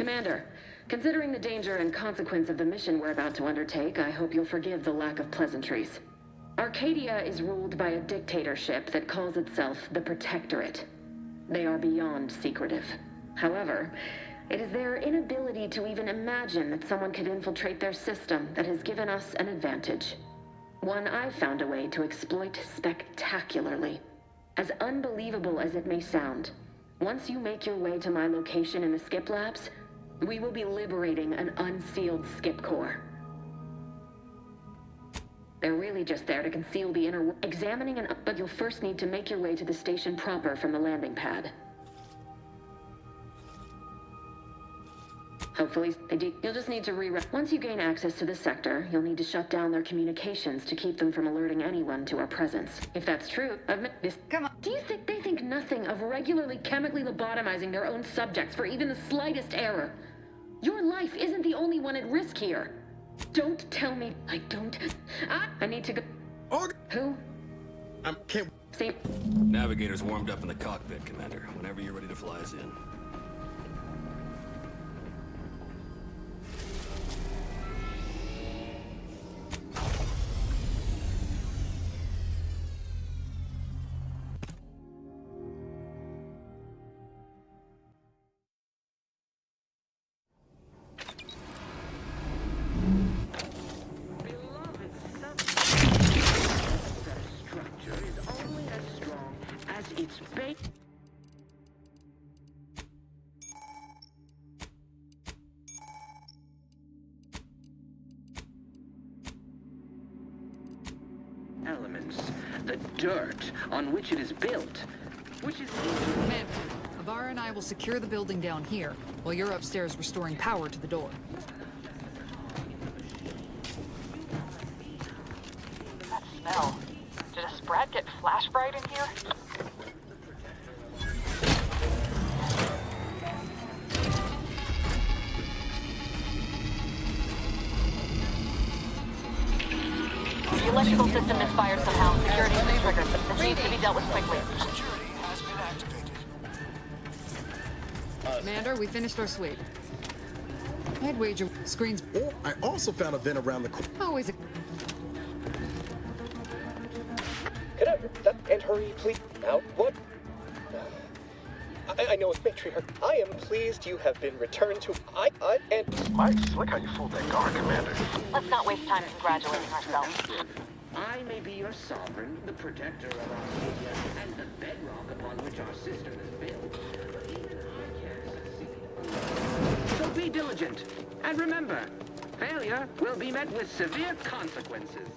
Commander, considering the danger and consequence of the mission we're about to undertake, I hope you'll forgive the lack of pleasantries. Arcadia is ruled by a dictatorship that calls itself the Protectorate. They are beyond secretive. However, it is their inability to even imagine that someone could infiltrate their system that has given us an advantage. One I've found a way to exploit spectacularly. As unbelievable as it may sound, once you make your way to my location in the Skip Labs, we will be liberating an unsealed Skip core. They're really just there to conceal the inner examining but you'll first need to make your way to the station proper from the landing pad. Hopefully, you'll just need to once you gain access to the sector, you'll need to shut down their communications to keep them from alerting anyone to our presence. If that's true, Come on. Do you think they think nothing of regularly chemically lobotomizing their own subjects for even the slightest error? Your life isn't the only one at risk here. Don't tell me I don't. I need to go. Who? Can't. See? Navigator's warmed up in the cockpit, Commander. Whenever you're ready to fly us in. Elements, the dirt on which it is built, which is... Commander, Avara and I will secure the building down here, while you're upstairs restoring power to the door. That smell. Did a Sprat get flash fried in here? The electrical system misfired somehow. Security's been triggered. This needs to be dealt with quickly. Security has been activated. Commander, we finished our sweep. I'd wager screens... Oh, I also found a vent around the corner. Always a... Could I... And hurry, please. Now, what? I know it's matriarch. I am pleased you have been returned to... and... Mike, slick how you fooled that guard, Commander. Let's not waste time congratulating ourselves. I may be your sovereign, the protector of Arcadia, and the bedrock upon which our system is built. But even I can't succeed. So be diligent. And remember, failure will be met with severe consequences.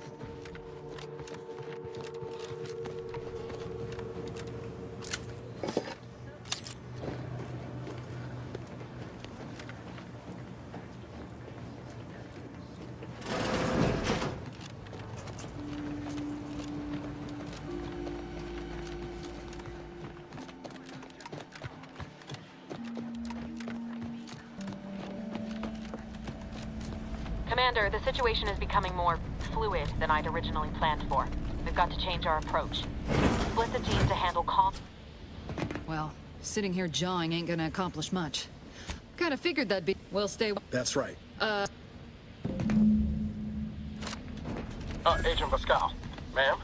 Commander, the situation is becoming more fluid than I'd originally planned for. We've got to change our approach. Split the team to handle Well, sitting here jawing ain't gonna accomplish much. Kinda figured that'd be... We'll stay... That's right. Agent Pascal. Ma'am?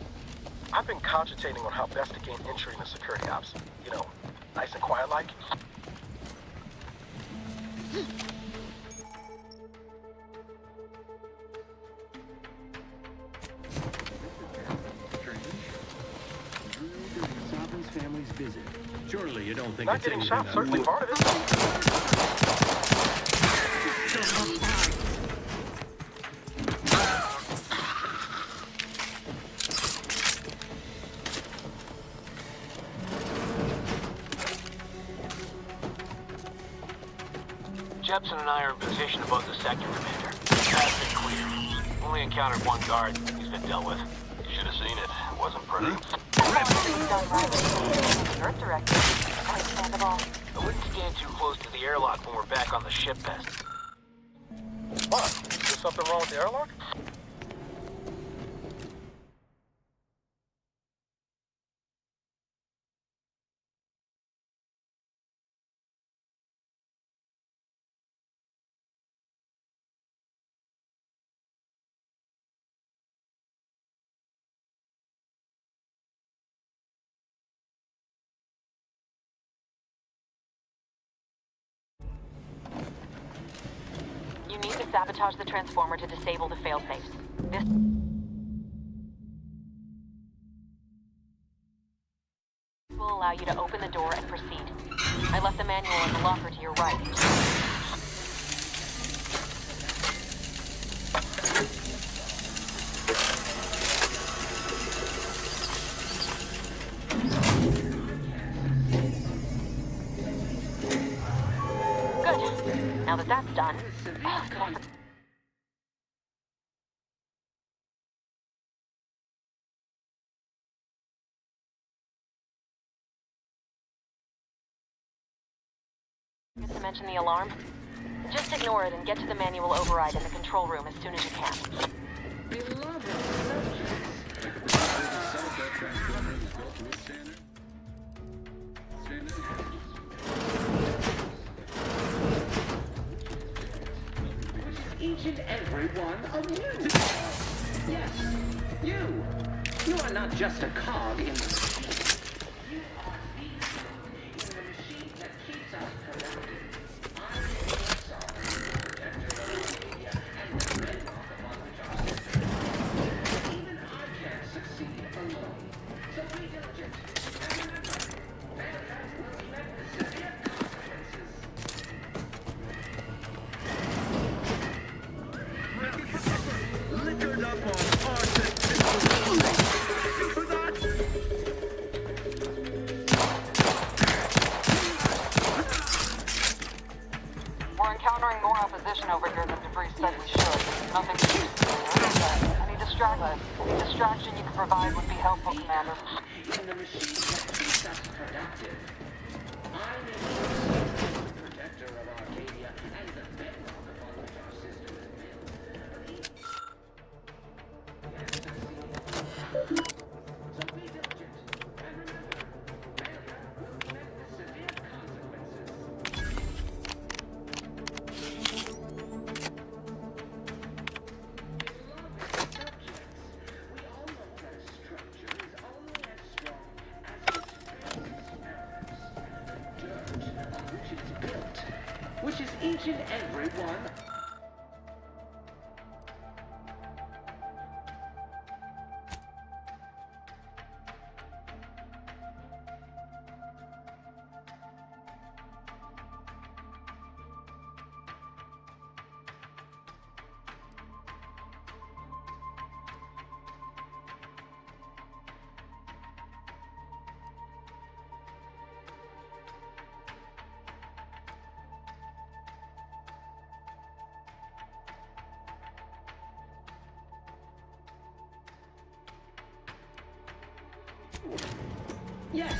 I've been cogitating on how best to gain entry into security ops. You know, nice and quiet like. Family's visit. Surely you don't think Not it's getting anything shot, certainly part of it. Jepson and I are in position above the sector, Commander. Path's been cleared. Only encountered one guard. He's been dealt with. You should have seen it. It wasn't pretty. Dirt directive. Understandable. I wouldn't stand too close to the airlock when we're back on the ship nest. What? Is there something wrong with the airlock? sabotage the transformer to disable the failsafes. This will allow you to open the door and proceed. I left the manual in the locker to your right. Good. Now that that's done... to mention the alarm? Just ignore it and get to the manual override in the control room as soon as you can. Each and every one of you. Yes, you. You are not just a cog in the machine. You are the machine that keeps us productive. I am the sovereign protector of Arcadia and the bedrock upon which our system is built. Even I can't succeed alone. So be diligent. And remember, failure will be met with severe consequences. Liquored up on arsenic. For that. We're encountering more opposition over here than DeVries said we should. Nothing to do. Any distraction you can provide would be helpful, Commander. In the machine that keeps us productive. I am the protector of Arcadia and the bedrock upon which our system is built. So be diligent, and remember, failure will be met with severe consequences. We all know that a structure is only as strong as its basis members, the dirt on which it's built, which is each and every one. Yes,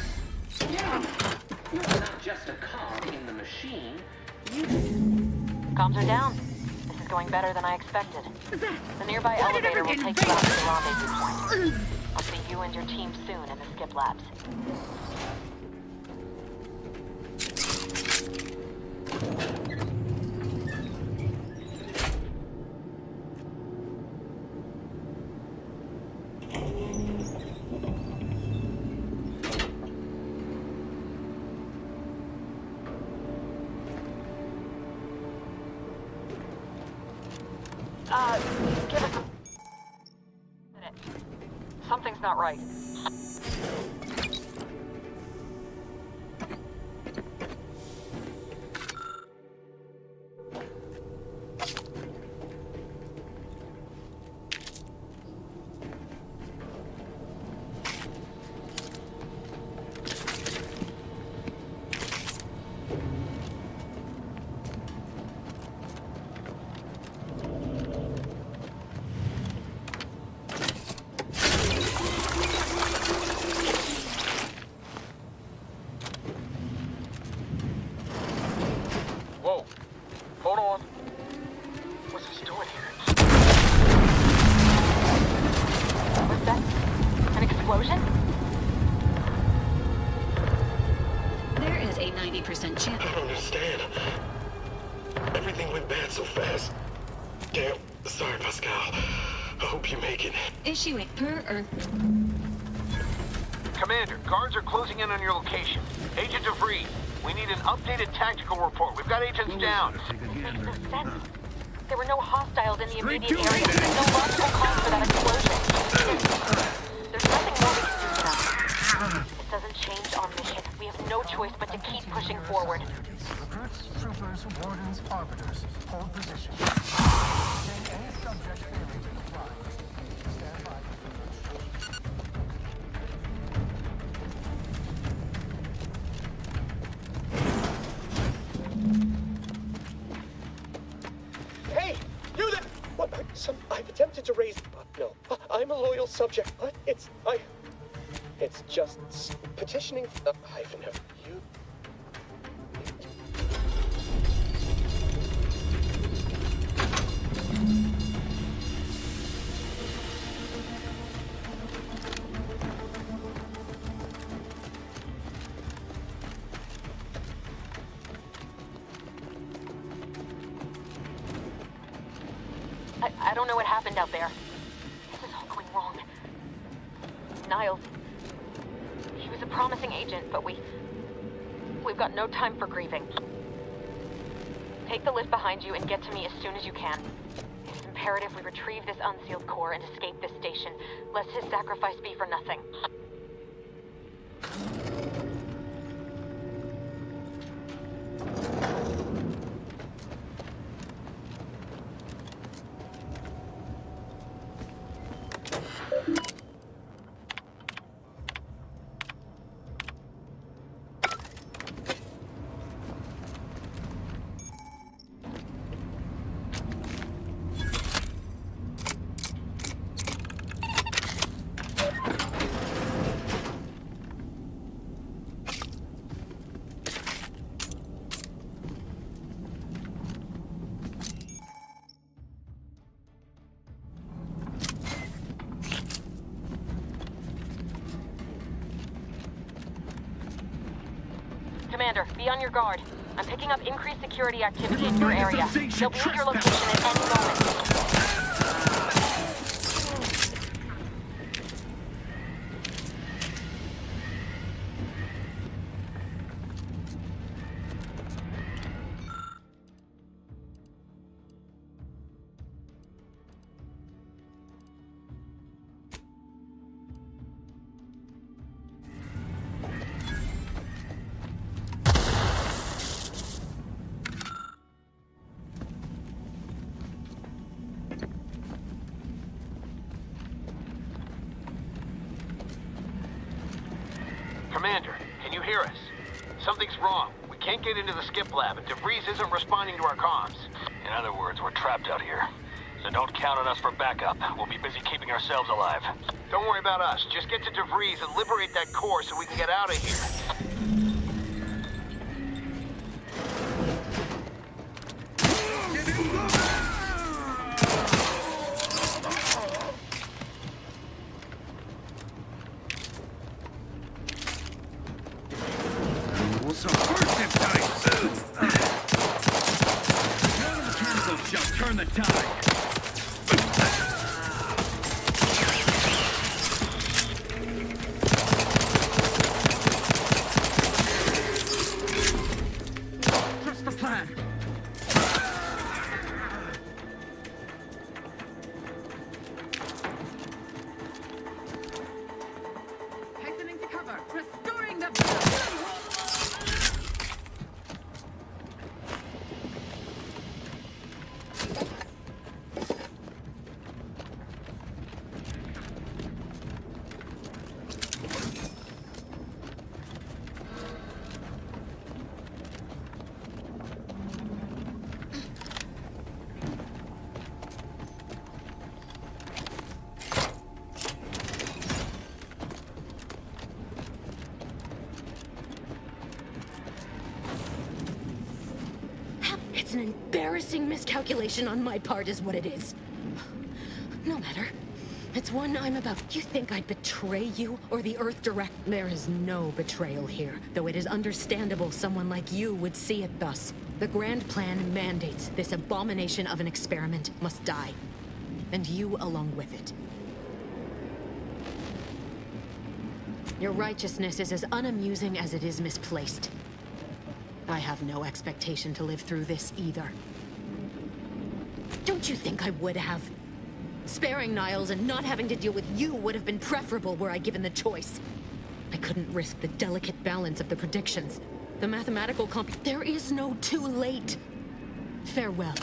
you are not just a cog in the machine. Comms are down. This is going better than I expected. The nearby elevator will take you out to the rendezvous point. I'll see you and your team soon in the skip labs. Give us a minute. Something's not right. Whoa. Hold on. What's this doing here? Was that an explosion? There is a 90% chance. I don't understand. Everything went bad so fast. Damn. Sorry, Pascal. I hope you make it. Issuing per Earth. Commander, guards are closing in on your location. Agent DeVries, we need an updated tactical report. We've got agents down. This makes no sense. There were no hostiles in the immediate area. No logical cause for that explosion. There's nothing more we can do for them. It doesn't change our mission. We have no choice but to keep pushing forward. Recruits, troopers, wardens, arbiters, hold position. Obtain any subject failing to comply. Stand by for further instructions. Hey, you there! What? I've attempted to raise. No, I'm a loyal subject. What? It's just petitioning. I've never. You. I don't know what happened out there. This is all going wrong. Niles. He was a promising agent, but we've got no time for grieving. Take the lift behind you and get to me as soon as you can. It's imperative we retrieve this unsealed core and escape this station, lest his sacrifice be for nothing. Commander, be on your guard. I'm picking up increased security activity in your area. They'll be at your location at any moment. Commander, can you hear us? Something's wrong. We can't get into the skip lab, and DeVries isn't responding to our comms. In other words, we're trapped out here. So don't count on us for backup. We'll be busy keeping ourselves alive. Don't worry about us. Just get to DeVries and liberate that core so we can get out of here. So first it's time. Non-mechanical shall turn the tide. Trust the plan. Hastening to cover. Restoring the... It's an embarrassing miscalculation on my part is what it is. No matter. It's one I'm about. You think I'd betray you or the Earth direct? There is no betrayal here, though it is understandable someone like you would see it thus. The grand plan mandates this abomination of an experiment must die. And you along with it. Your righteousness is as unamusing as it is misplaced. I have no expectation to live through this either. Don't you think I would have? Sparing Niles and not having to deal with you would have been preferable were I given the choice. I couldn't risk the delicate balance of the predictions. The mathematical There is no too late. Farewell.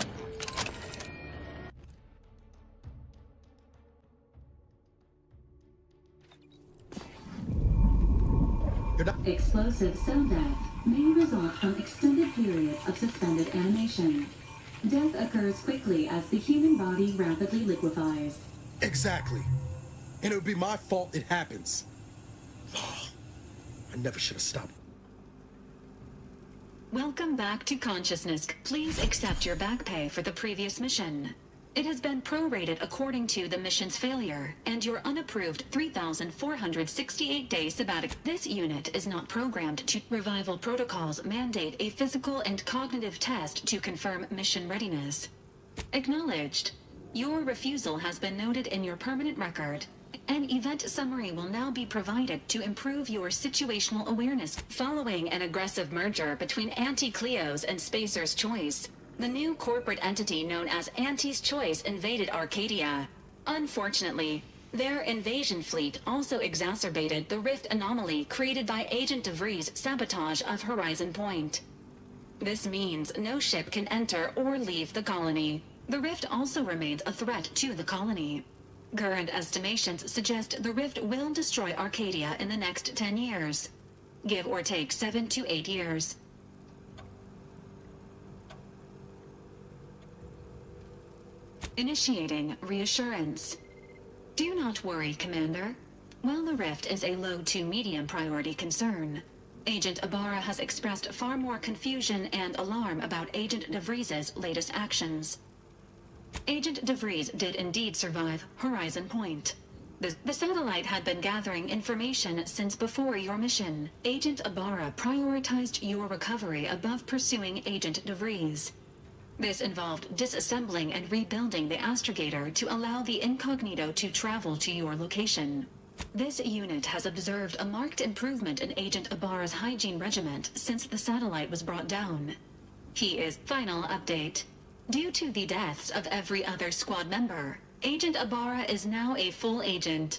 Explosive cell death may result from extended periods of suspended animation. Death occurs quickly as the human body rapidly liquefies. Exactly. And it would be my fault it happens. Oh, I never should have stopped. Welcome back to consciousness. Please accept your back pay for the previous mission. It has been prorated according to the mission's failure, and your unapproved 3,468-day sabbatic. This unit is not programmed to. Revival protocols mandate a physical and cognitive test to confirm mission readiness. Acknowledged. Your refusal has been noted in your permanent record. An event summary will now be provided to improve your situational awareness. Following an aggressive merger between Anti-Cleo's and Spacer's Choice, the new corporate entity known as Auntie's Choice invaded Arcadia. Unfortunately, their invasion fleet also exacerbated the rift anomaly created by Agent DeVries' sabotage of Horizon Point. This means no ship can enter or leave the colony. The rift also remains a threat to the colony. Current estimations suggest the rift will destroy Arcadia in the next 10 years. Give or take 7 to 8 years. Initiating reassurance. Do not worry, Commander. While the rift is a low to medium priority concern, Agent Ibarra has expressed far more confusion and alarm about Agent DeVries' latest actions. Agent DeVries did indeed survive Horizon Point. The satellite had been gathering information since before your mission. Agent Ibarra prioritized your recovery above pursuing Agent DeVries. This involved disassembling and rebuilding the astrogator to allow the incognito to travel to your location. This unit has observed a marked improvement in Agent Ibarra's hygiene regiment since the satellite was brought down. He is final update. Due to the deaths of every other squad member, Agent Ibarra is now a full agent.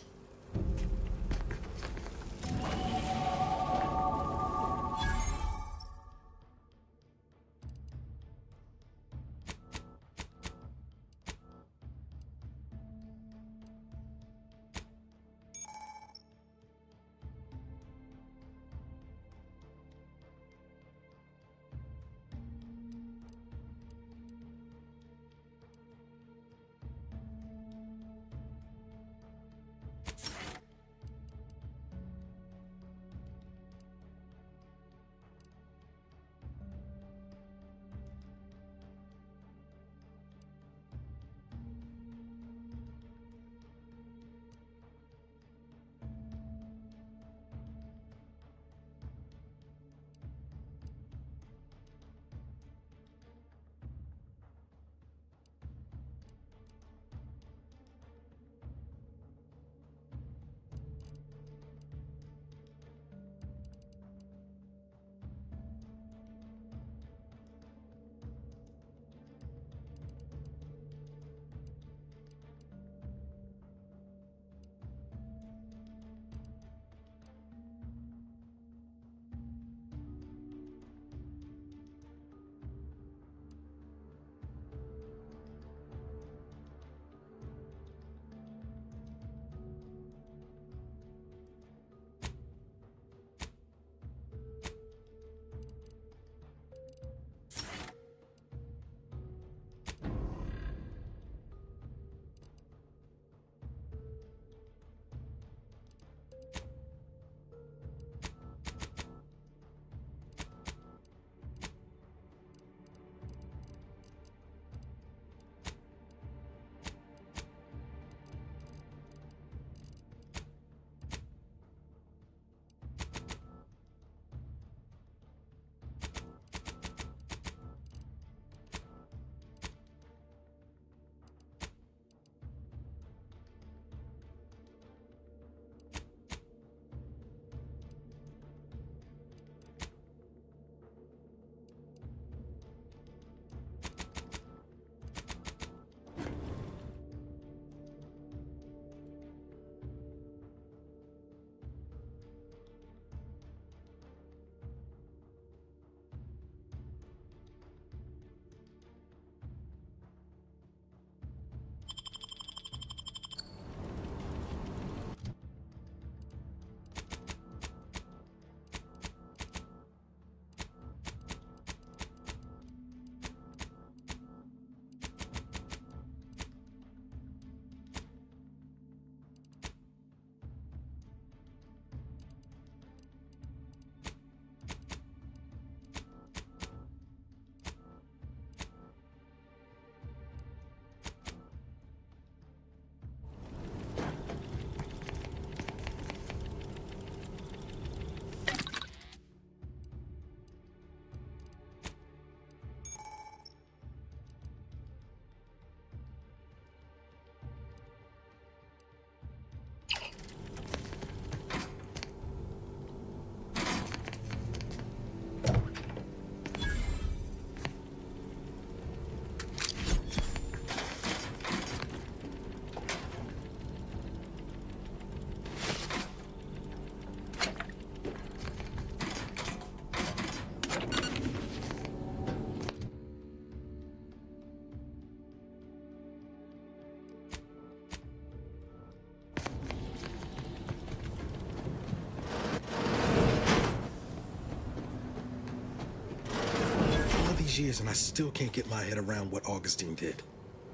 these years and I still can't get my head around what Augustine did.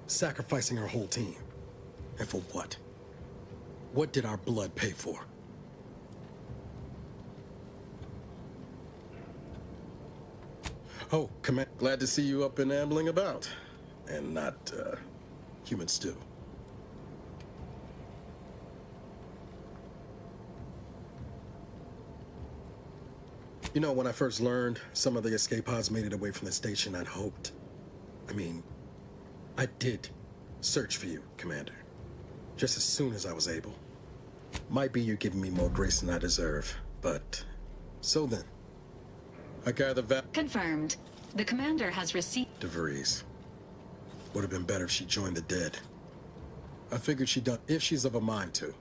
Sacrificing her whole team. And for what? What did our blood pay for? Oh, glad to see you up and ambling about. And not, human stew. You know, when I first learned some of the escape pods made it away from the station, I'd hoped. I did search for you, Commander. Just as soon as I was able. Might be you're giving me more grace than I deserve, but so then. I gather that Confirmed. The commander has received. DeVries. Would have been better if she joined the dead. I figured she'd done if she's of a mind to.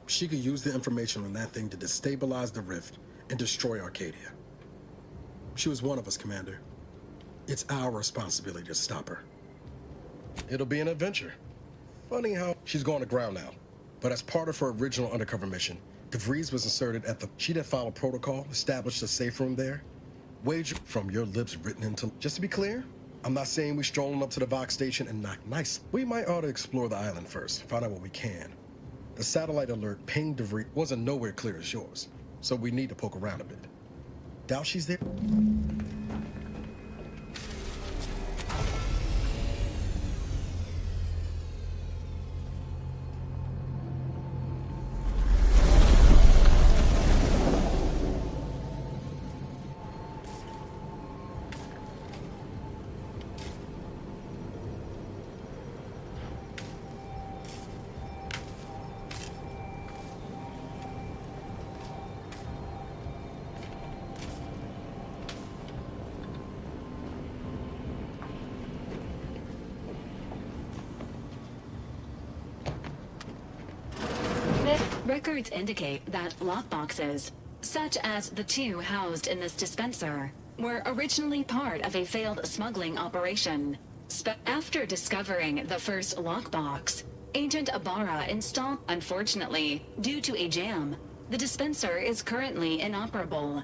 She could use the information on that thing to destabilize the rift and destroy Arcadia. She was one of us, Commander. It's our responsibility to stop her. It'll be an adventure. Funny how she's going to ground now. But as part of her original undercover mission, DeVries was inserted at the... She'd have followed protocol, established a safe room there. Wager from your lips written into... Just to be clear, I'm not saying we're strolling up to the Vox station and knock nice. We might ought to explore the island first, find out what we can. The satellite alert pinged DeVries wasn't nowhere clear as yours, so we need to poke around a bit. Doubt she's there? Records indicate that lockboxes, such as the two housed in this dispenser, were originally part of a failed smuggling operation. After discovering the first lockbox, Agent Ibarra installed. Unfortunately, due to a jam, the dispenser is currently inoperable.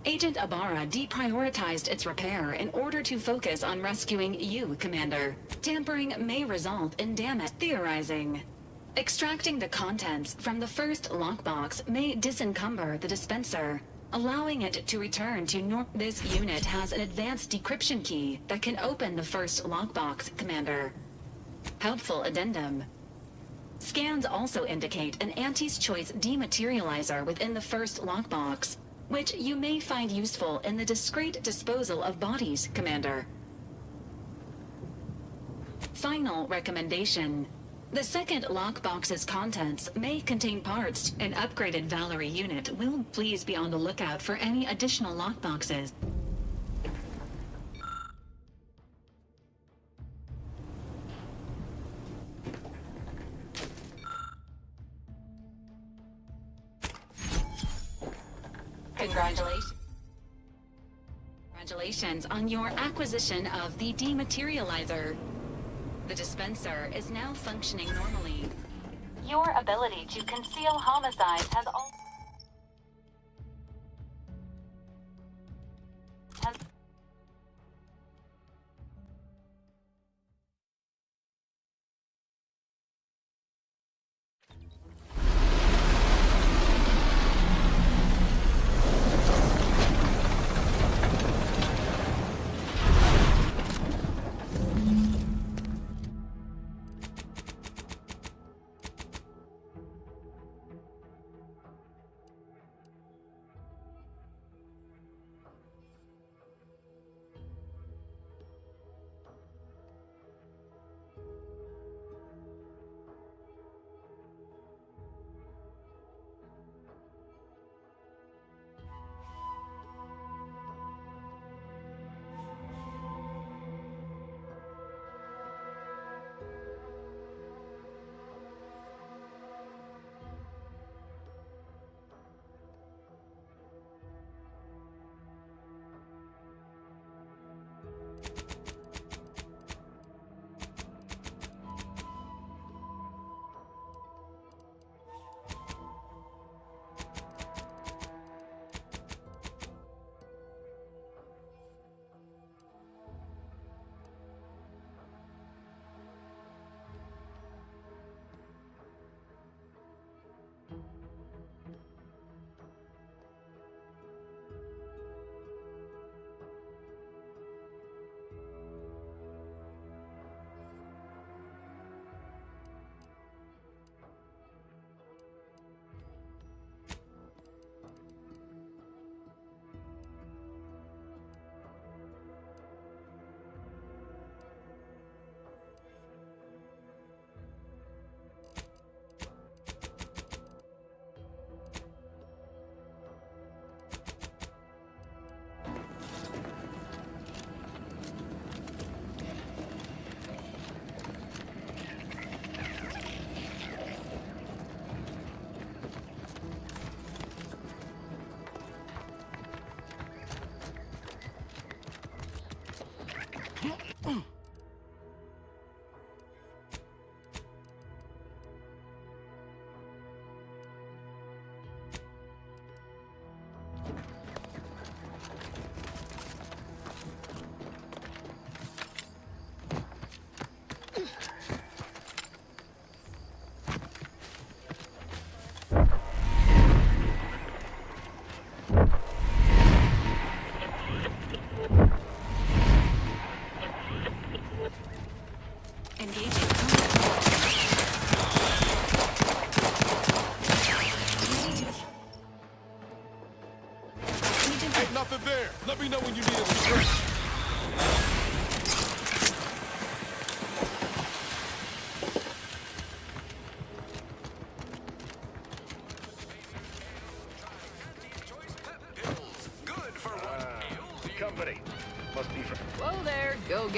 Agent Ibarra deprioritized its repair in order to focus on rescuing you, Commander. Tampering may result in damage. Theorizing. Extracting the contents from the first lockbox may disencumber the dispenser, allowing it to return to normal. This unit has an advanced decryption key that can open the first lockbox, Commander. Helpful addendum. Scans also indicate an Anti's Choice dematerializer within the first lockbox, which you may find useful in the discreet disposal of bodies, Commander. Final recommendation. The second lockbox's contents may contain parts. An upgraded Valerie unit will please be on the lookout for any additional lockboxes. Congratulations on your acquisition of the dematerializer. The dispenser is now functioning normally. Your ability to conceal homicides has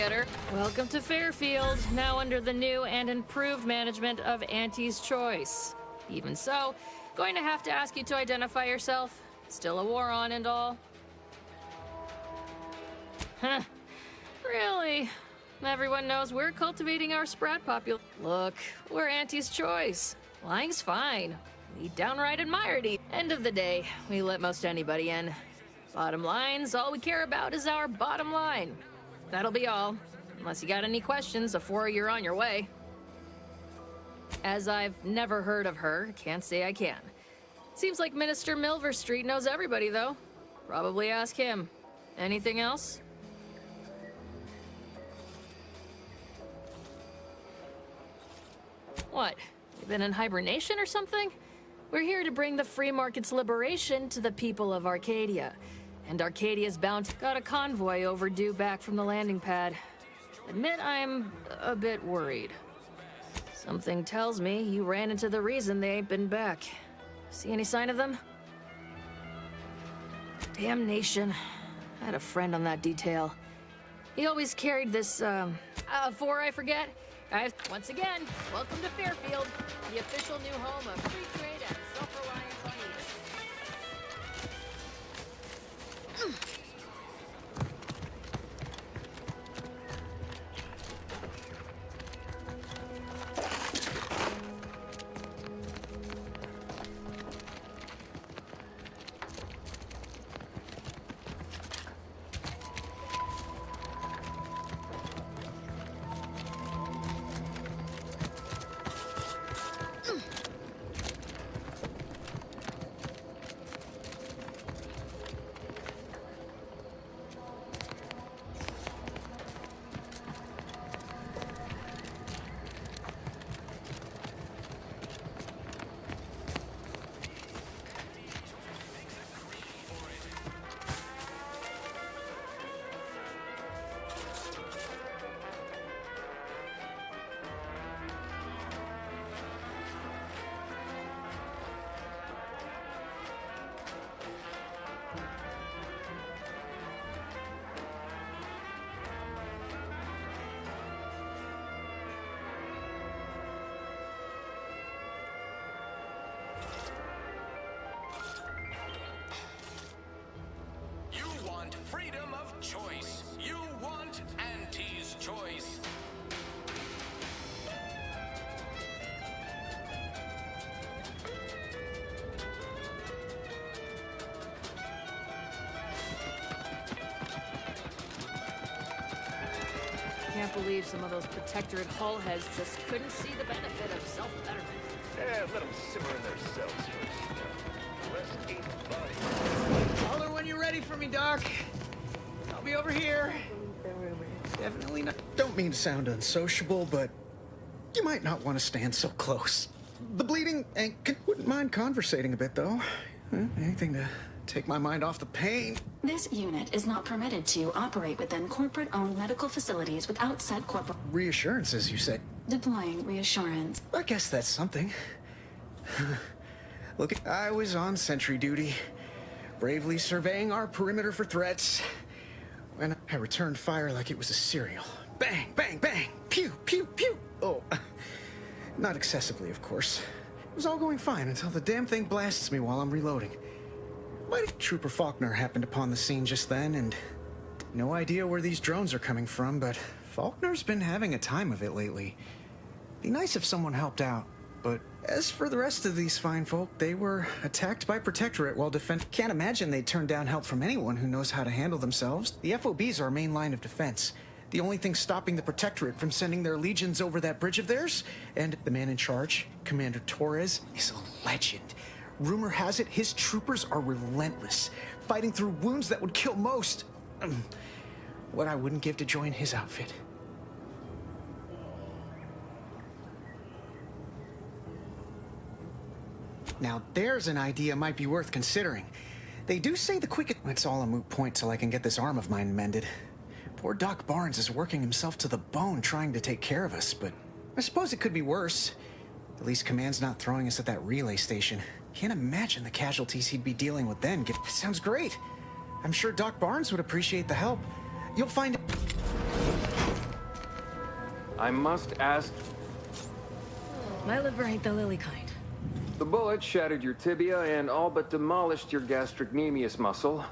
go-getter. Welcome to Fairfield, now under the new and improved management of Auntie's Choice. Even so, going to have to ask you to identify yourself. Still a war on and all. Huh. Really? Everyone knows we're cultivating our sprat population. Look, we're Auntie's Choice. Lying's fine. We downright admired it. End of the day, we let most anybody in. Bottom line's all we care about is our bottom line. That'll be all. Unless you got any questions before you're on your way. As I've never heard of her, can't say I can. Seems like Minister Milverstreet knows everybody, though. Probably ask him. Anything else? What? You been in hibernation or something? We're here to bring the free market's liberation to the people of Arcadia. And Arcadia's bound got a convoy overdue back from the landing pad. Admit I'm a bit worried. Something tells me you ran into the reason they ain't been back. See any sign of them? Damnation. I had a friend on that detail. He always carried this, before I forget, once again, welcome to Fairfield, the official new home of free trade and self-reliance on Eden. Freedom of choice. You want Auntie's Choice. Can't believe some of those Protectorate hull heads just couldn't see the benefit of self-betterment. Let them simmer in their cells first. Rest ain't body. Holler when you're ready for me, Doc. I'll be over here. Definitely not. Don't mean to sound unsociable, but you might not want to stand so close. The bleeding wouldn't mind conversating a bit, though. Anything to take my mind off the pain. This unit is not permitted to operate within corporate-owned medical facilities without said corporate... Reassurances, you said? Deploying reassurance. I guess that's something. Look, I was on sentry duty, bravely surveying our perimeter for threats, when I returned fire like it was a cereal. Bang, bang, bang! Pew, pew, pew! Oh, not excessively, of course. It was all going fine until the damn thing blasts me while I'm reloading. Mighty Trooper Faulkner happened upon the scene just then, and no idea where these drones are coming from, but Faulkner's been having a time of it lately. Be nice if someone helped out, but as for the rest of these fine folk, they were attacked by Protectorate while Can't imagine they'd turn down help from anyone who knows how to handle themselves. The FOB's our main line of defense. The only thing stopping the Protectorate from sending their legions over that bridge of theirs, and the man in charge, Commander Torres, is a legend. Rumor has it his troopers are relentless, fighting through wounds that would kill most. What I wouldn't give to join his outfit. Now there's an idea might be worth considering. They do say the quickest... It's all a moot point till I can get this arm of mine mended. Poor Doc Barnes is working himself to the bone trying to take care of us, but I suppose it could be worse. At least Command's not throwing us at that relay station. Can't imagine the casualties he'd be dealing with then. Sounds great. I'm sure Doc Barnes would appreciate the help. You'll find... I must ask... My liver ain't the lily kind. The bullet shattered your tibia and all but demolished your gastrocnemius muscle.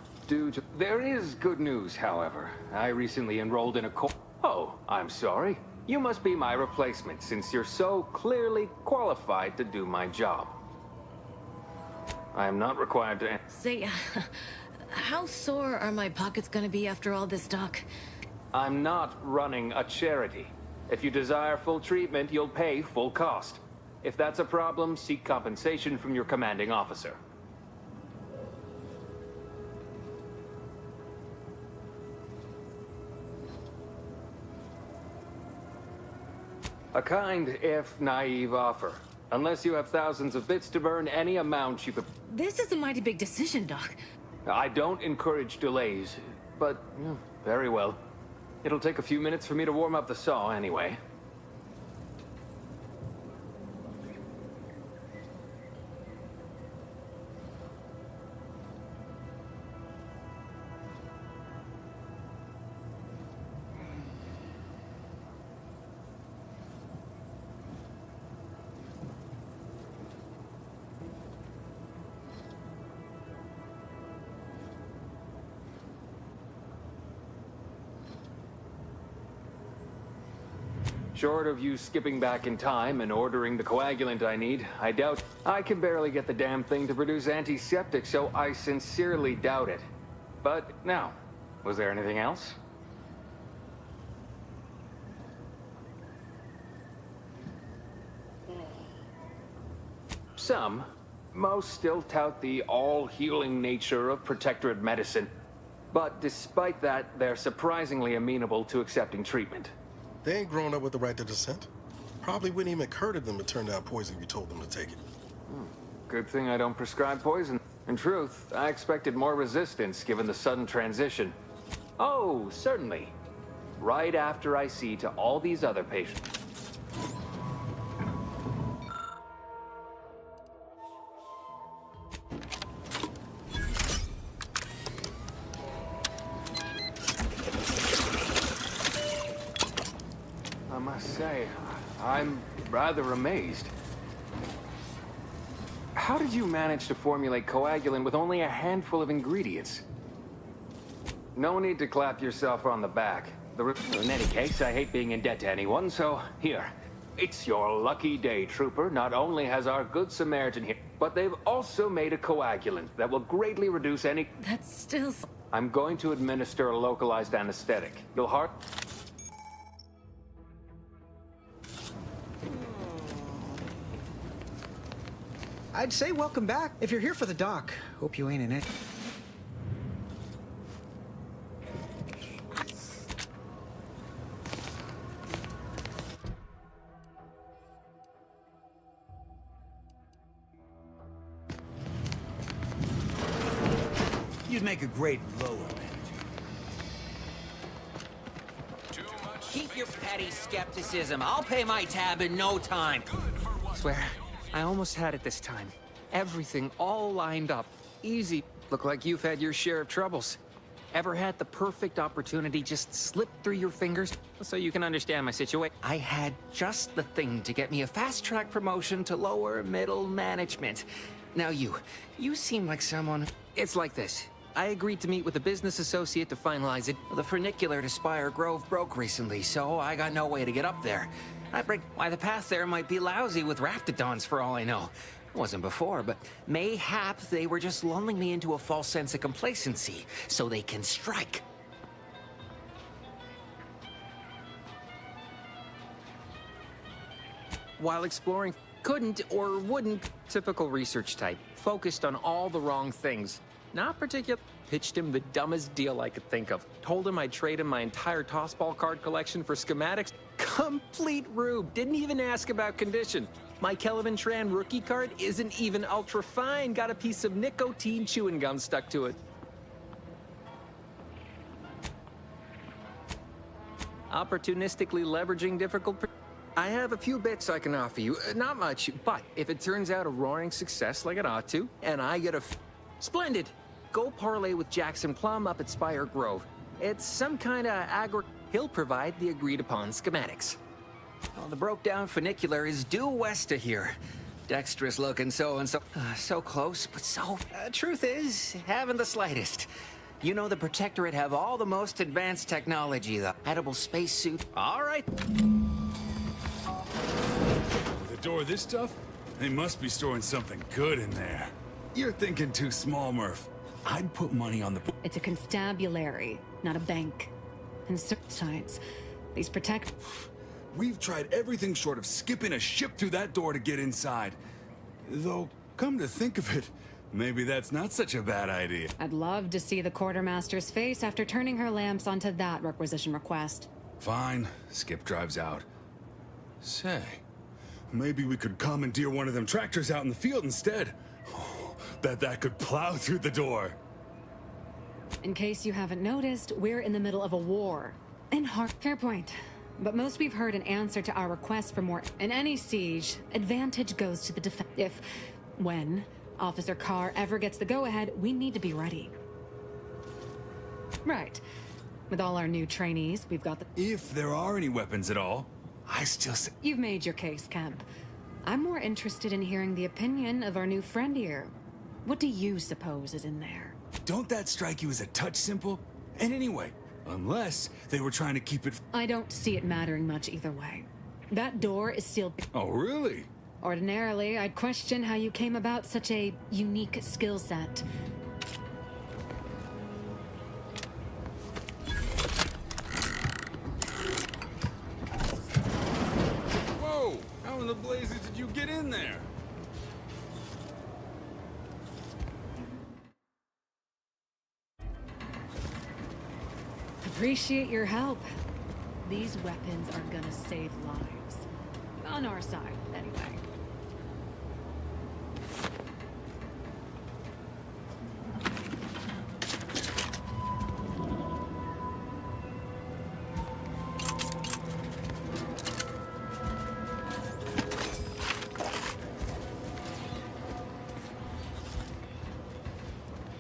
There is good news, however. I recently enrolled in a Oh, I'm sorry. You must be my replacement, since you're so clearly qualified to do my job. I am not required to... Say, how sore are my pockets gonna be after all this, Doc? I'm not running a charity. If you desire full treatment, you'll pay full cost. If that's a problem, seek compensation from your commanding officer. A kind, if naive offer. Unless you have thousands of bits to burn, any amount you could... This is a mighty big decision, Doc. I don't encourage delays, but very well. It'll take a few minutes for me to warm up the saw anyway. Short of you skipping back in time and ordering the coagulant I need, I doubt... I can barely get the damn thing to produce antiseptic, so I sincerely doubt it. But now, was there anything else? Some. Most still tout the all-healing nature of protectorate medicine. But despite that, they're surprisingly amenable to accepting treatment. They ain't grown up with the right to dissent. Probably wouldn't even occur to them to turn down poison if you told them to take it. Good thing I don't prescribe poison. In truth, I expected more resistance given the sudden transition. Oh, certainly. Right after I see to all these other patients. I must say, I'm rather amazed. How did you manage to formulate coagulant with only a handful of ingredients? No need to clap yourself on the back. In any case, I hate being in debt to anyone, so here. It's your lucky day, Trooper. Not only has our Good Samaritan here, but they've also made a coagulant that will greatly reduce any... That's still... I'm going to administer a localized anesthetic. You'll heart... I'd say welcome back. If you're here for the doc, hope you ain't in it. You'd make a great lower manager. Keep your petty skepticism. I'll pay my tab in no time. Swear, I almost had it this time. Everything all lined up. Easy. Look like you've had your share of troubles. Ever had the perfect opportunity just slip through your fingers? So you can understand my situation. I had just the thing to get me a fast-track promotion to lower middle management. Now you seem like someone... It's like this. I agreed to meet with a business associate to finalize it. The funicular to Spire Grove broke recently, so I got no way to get up there. Why, the path there might be lousy with raptidons for all I know. It wasn't before, but mayhap they were just lulling me into a false sense of complacency, so they can strike. While exploring, couldn't or wouldn't, typical research type, focused on all the wrong things. Not particular. Pitched him the dumbest deal I could think of. Told him I'd trade him my entire tossball card collection for schematics. Complete rube. Didn't even ask about condition. My Kelvin Tran rookie card isn't even ultra fine. Got a piece of nicotine chewing gum stuck to it. Opportunistically leveraging difficult... I have a few bits I can offer you. Not much, but if it turns out a roaring success like it ought to, and I get a... Splendid! Go parlay with Jackson Plum up at Spire Grove. It's some kind of He'll provide the agreed-upon schematics. Well, the broke-down funicular is due west of here. Dexterous looking so-and-so. So close, but so... truth is, haven't the slightest. You know the Protectorate have all the most advanced technology, the edible spacesuit. All right. The door this tough? They must be storing something good in there. You're thinking too small, Murph. I'd put money on the... It's a constabulary, not a bank. And science, these protect... We've tried everything short of skipping a ship through that door to get inside. Though, come to think of it, maybe that's not such a bad idea. I'd love to see the quartermaster's face after turning her lamps onto that requisition request. Fine. Skip drives out. Say, maybe we could commandeer one of them tractors out in the field instead. Bet that could plow through the door. In case you haven't noticed, we're in the middle of a war. Fair point. But most we've heard in answer to our request for more. In any siege, advantage goes to the defense. When Officer Carr ever gets the go-ahead, we need to be ready. Right. With all our new trainees, we've got the... If there are any weapons at all, I still say... You've made your case, Kemp. I'm more interested in hearing the opinion of our new friend here. What do you suppose is in there? Don't that strike you as a touch simple? And anyway, unless they were trying to keep it... I don't see it mattering much either way. That door is sealed... Oh, really? Ordinarily, I'd question how you came about such a unique skill set. Whoa! How in the blazes did you get in there? Appreciate your help. These weapons are gonna save lives. On our side, anyway.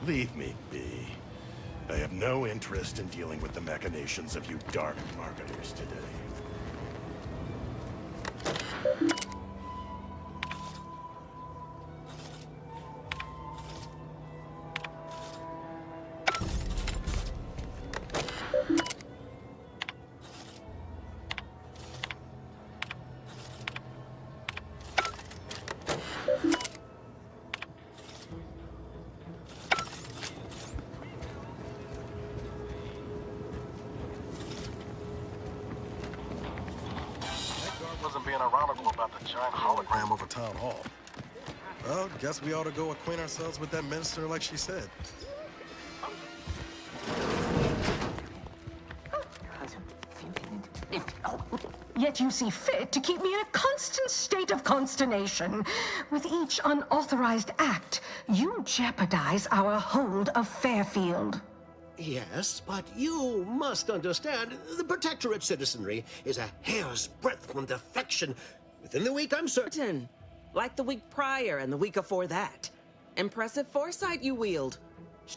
Leave me be. I have no interest in dealing with the machinations of you dark marketers today. Wasn't being ironical about the giant hologram over town hall. Well, guess we ought to go acquaint ourselves with that minister like she said. Yet you see fit to keep me in a constant state of consternation. With each unauthorized act, you jeopardize our hold of Fairfield. Yes, but you must understand, the Protectorate citizenry is a hair's breadth from defection. Within the week, I'm certain. Like the week prior and the week before that. Impressive foresight you wield.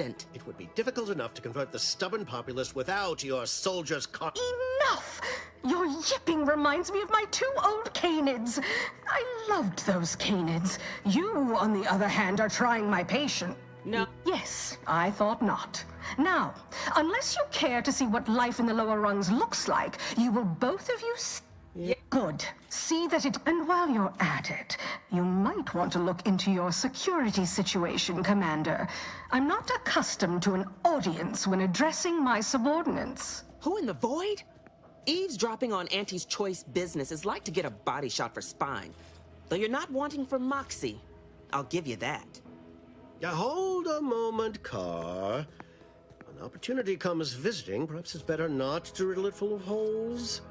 It would be difficult enough to convert the stubborn populace without your soldiers' Enough! Your yipping reminds me of my 2 old canids. I loved those canids. You, on the other hand, are trying my patience. No. Yes, I thought not. Now, unless you care to see what life in the lower rungs looks like, you will both of you... Good. See that it... And while you're at it, you might want to look into your security situation, Commander. I'm not accustomed to an audience when addressing my subordinates. Who in the void? Eavesdropping on Auntie's choice business is like to get a body shot for spine. Though you're not wanting for moxie. I'll give you that. Now, hold a moment, Carr. When opportunity comes visiting, perhaps it's better not to riddle it full of holes.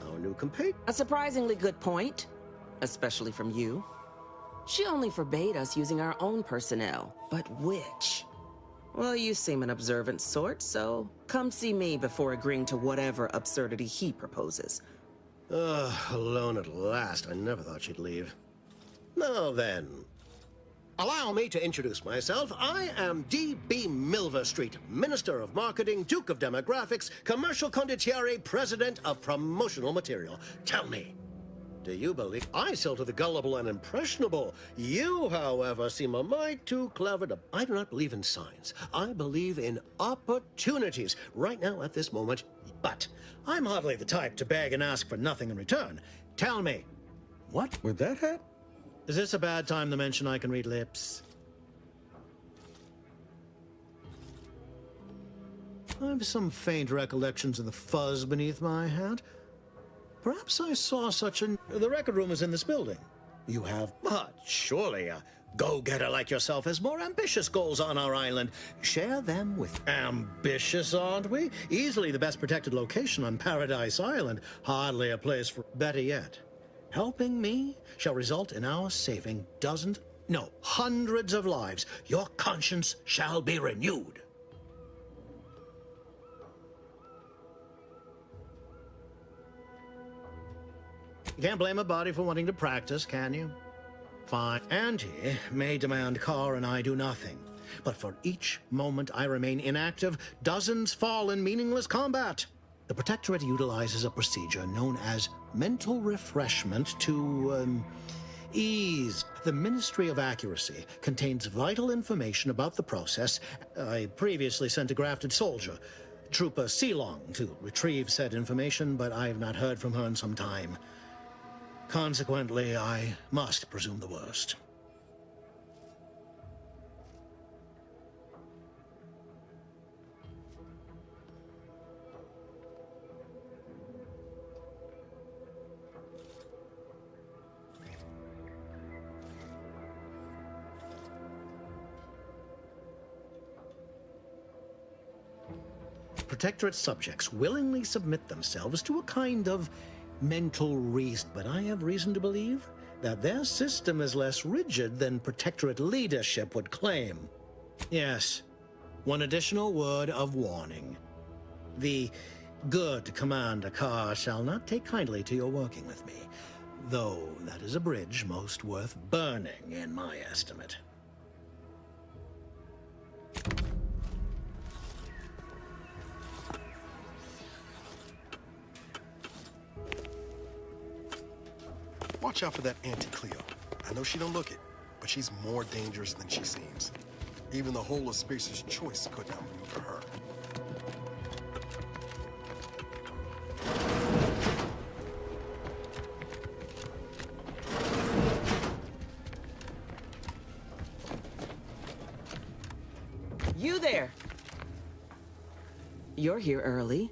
Our new companion... A surprisingly good point. Especially from you. She only forbade us using our own personnel. But which? Well, you seem an observant sort, so come see me before agreeing to whatever absurdity he proposes. Alone at last. I never thought she'd leave. Now then, Allow me to introduce myself. I am D.B. Milverstreet, Minister of Marketing, Duke of Demographics, Commercial Condottiere, President of Promotional Material. Tell me, do you believe I sell to the gullible and impressionable? You, however, seem a mite too clever to... I do not believe in signs. I believe in opportunities. Right now, at this moment. But I'm hardly the type to beg and ask for nothing in return. Tell me. What? With that hat? Is this a bad time to mention I can read lips? I have some faint recollections of the fuzz beneath my hat. Perhaps I saw such an... The record room is in this building. You have... But surely a go-getter like yourself has more ambitious goals on our island. Share them with... Ambitious, aren't we? Easily the best protected location on Paradise Island. Hardly a place for... Better yet, helping me shall result in our saving dozens... No, hundreds of lives. Your conscience shall be renewed. You can't blame a body for wanting to practice, can you? Fine. Auntie may demand Carr and I do nothing. But for each moment I remain inactive, dozens fall in meaningless combat. The Protectorate utilizes a procedure known as mental refreshment to, ease. The Ministry of Accuracy contains vital information about the process. I previously sent a grafted soldier, Trooper Sealong, to retrieve said information, but I have not heard from her in some time. Consequently, I must presume the worst. Protectorate subjects willingly submit themselves to a kind of mental reset, but I have reason to believe that their system is less rigid than Protectorate leadership would claim. Yes, one additional word of warning. The good Commander Carr shall not take kindly to your working with me, though that is a bridge most worth burning in my estimate. Watch out for that Auntie Cleo. I know she don't look it, but she's more dangerous than she seems. Even the whole of Spacer's Choice couldn't outmaneuver her. You there! You're here early.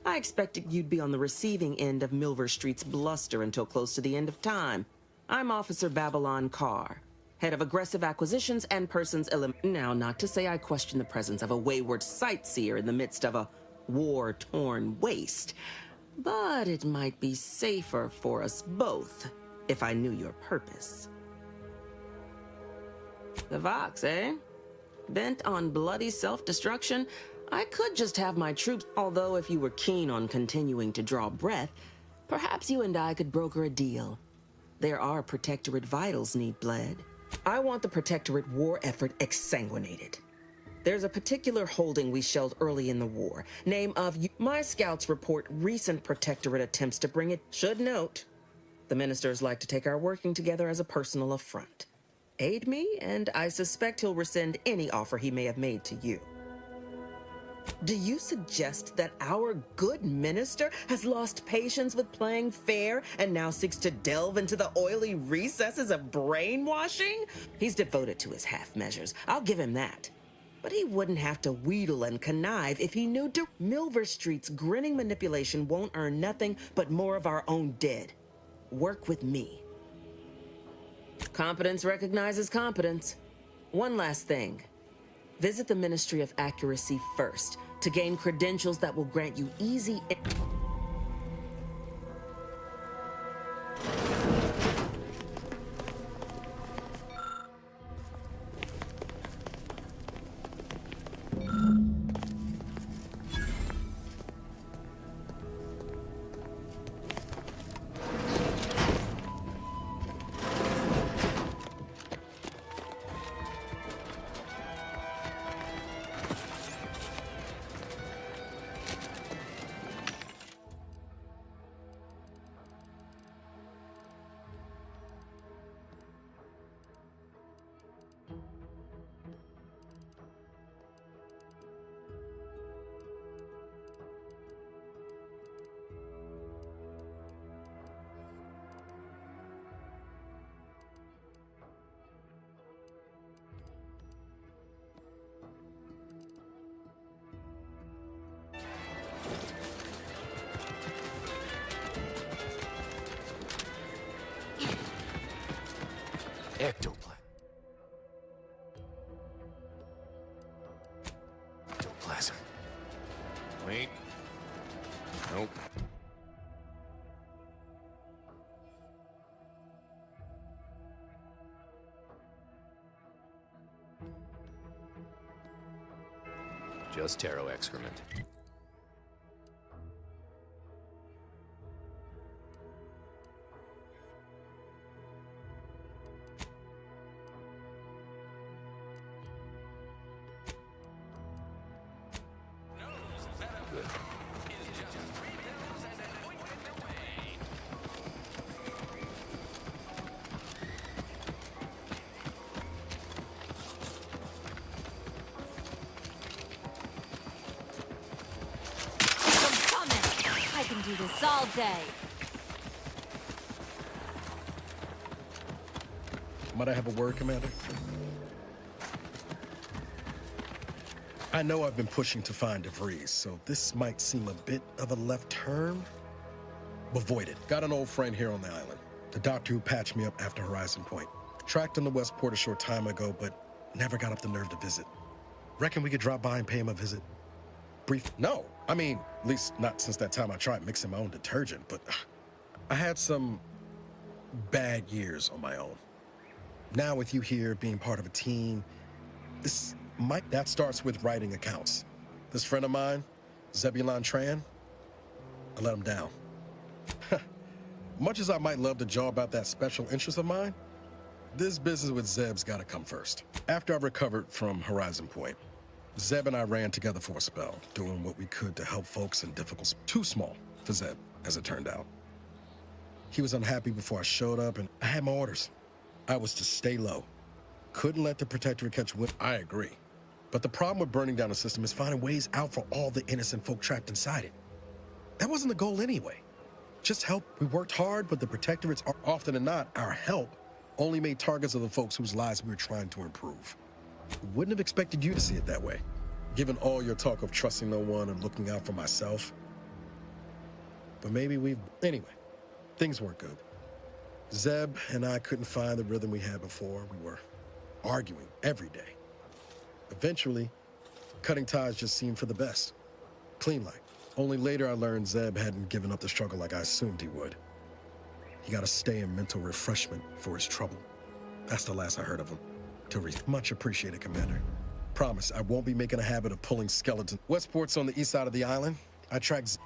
I expected you'd be on the receiving end of Milverstreet's bluster until close to the end of time. I'm Officer Babylon Carr, head of aggressive acquisitions and persons Now, not to say I question the presence of a wayward sightseer in the midst of a war-torn waste, but it might be safer for us both if I knew your purpose. The Vox, eh? Bent on bloody self-destruction? I could just have my troops, although if you were keen on continuing to draw breath, perhaps you and I could broker a deal. There are Protectorate vitals need bled. I want the Protectorate war effort exsanguinated. There's a particular holding we shelled early in the war. Name of you. My scouts report recent Protectorate attempts to bring it. Should note, the ministers like to take our working together as a personal affront. Aid me, and I suspect he'll rescind any offer he may have made to you. Do you suggest that our good minister has lost patience with playing fair and now seeks to delve into the oily recesses of brainwashing? He's devoted to his half measures. I'll give him that. But he wouldn't have to wheedle and connive if he knew Milverstreet's grinning manipulation won't earn nothing but more of our own dead. Work with me. Competence recognizes competence. One last thing. Visit the Ministry of Accuracy first to gain credentials that will grant you easy... Ectoplasm. Ectoplasm. Wait. Nope. Just taro excrement. Good. I can do this all day. Might I have a word, Commander? I know I've been pushing to find DeVries, so this might seem a bit of a left turn. But void it. Got an old friend here on the island. The doctor who patched me up after Horizon Point. Tracked him to Westport a short time ago, but never got up the nerve to visit. Reckon we could drop by and pay him a visit? Brief? No. I mean, at least not since that time I tried mixing my own detergent, but I had some bad years on my own. Now with you here, being part of a team, that starts with writing accounts. This friend of mine, Zebulon Tran, I let him down. Much as I might love to jaw about that special interest of mine, this business with Zeb's gotta come first. After I recovered from Horizon Point, Zeb and I ran together for a spell, doing what we could to help folks in difficult... Too small for Zeb, as it turned out. He was unhappy before I showed up, and I had my orders. I was to stay low. Couldn't let the Protectorate catch wind. I agree. But the problem with burning down the system is finding ways out for all the innocent folk trapped inside it. That wasn't the goal anyway. Just help. We worked hard, but the Protectorates are often than not, our help only made targets of the folks whose lives we were trying to improve. Wouldn't have expected you to see it that way, given all your talk of trusting no one and looking out for myself. But maybe anyway, things weren't good. Zeb and I couldn't find the rhythm we had before. We were arguing every day. Eventually, cutting ties just seemed for the best. Clean like. Only later I learned Zeb hadn't given up the struggle like I assumed he would. He got to stay in mental refreshment for his trouble. That's the last I heard of him. Much appreciated, Commander. Promise, I won't be making a habit of pulling skeletons. Westport's on the east side of the island. I tracked...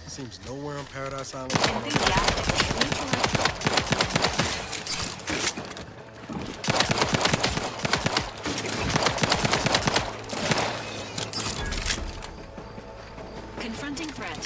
Seems nowhere on Paradise Island. Confronting threat.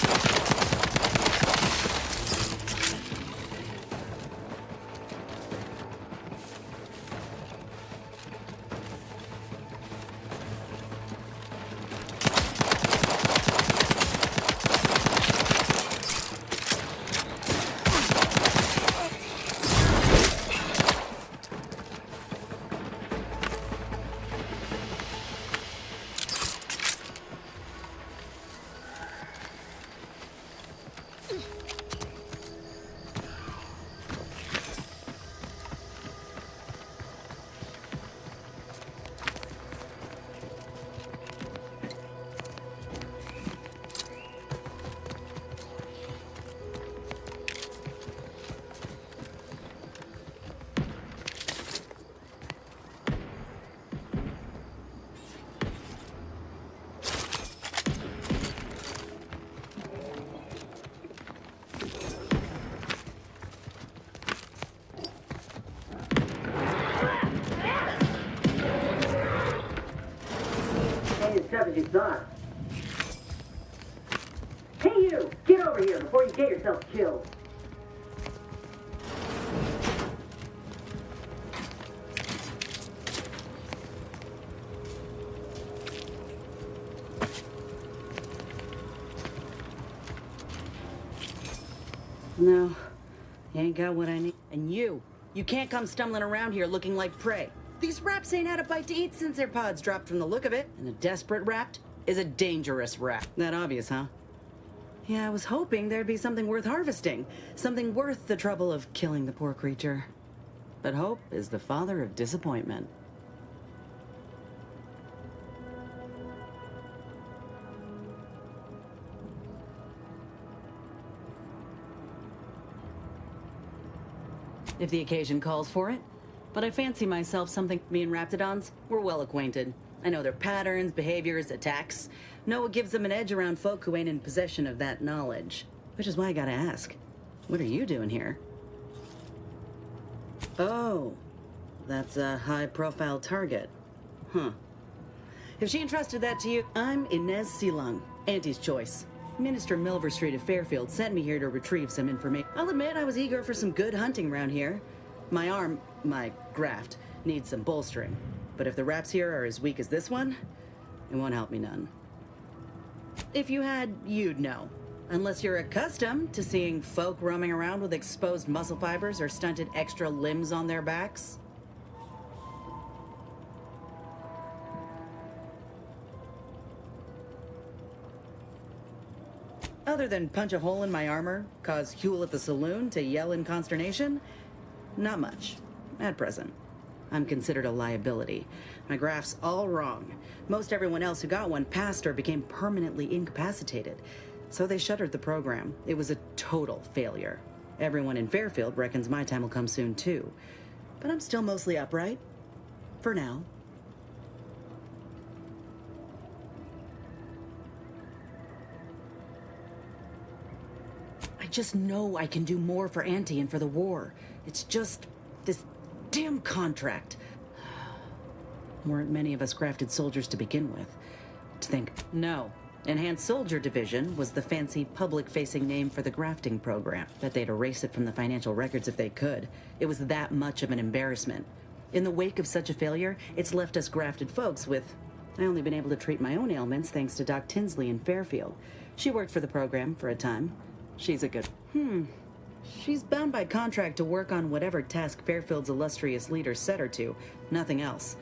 you thought. Hey you! Get over here before you get yourself killed. No, you ain't got what I need. And you can't come stumbling around here looking like prey. These raps ain't had a bite to eat since their pods dropped from the look of it. And a desperate rapt is a dangerous rap. That obvious, huh? Yeah, I was hoping there'd be something worth harvesting. Something worth the trouble of killing the poor creature. But hope is the father of disappointment. If the occasion calls for it. But I fancy myself something. Me and Raptidons, we're well acquainted. I know their patterns, behaviors, attacks. Know what gives them an edge around folk who ain't in possession of that knowledge. Which is why I gotta ask, what are you doing here? Oh, that's a high-profile target. Huh. If she entrusted that to you, I'm Inez Silung, Auntie's choice. Minister Milver Street of Fairfield sent me here to retrieve some information. I'll admit I was eager for some good hunting around here. My arm, my graft, needs some bolstering. But if the raps here are as weak as this one, it won't help me none. If you had, you'd know. Unless you're accustomed to seeing folk roaming around with exposed muscle fibers or stunted extra limbs on their backs. Other than punch a hole in my armor, cause Huel at the saloon to yell in consternation, not much, at present. I'm considered a liability. My graph's all wrong. Most everyone else who got one passed or became permanently incapacitated. So they shuttered the program. It was a total failure. Everyone in Fairfield reckons my time will come soon too. But I'm still mostly upright. For now. I just know I can do more for Auntie and for the war. It's just this damn contract. Weren't many of us grafted soldiers to begin with. To think, no. Enhanced Soldier Division was the fancy public-facing name for the grafting program. Bet they'd erase it from the financial records if they could. It was that much of an embarrassment. In the wake of such a failure, it's left us grafted folks with... I only been able to treat my own ailments thanks to Doc Tinsley in Fairfield. She worked for the program for a time. She's a good... She's bound by contract to work on whatever task Fairfield's illustrious leader set her to. Nothing else.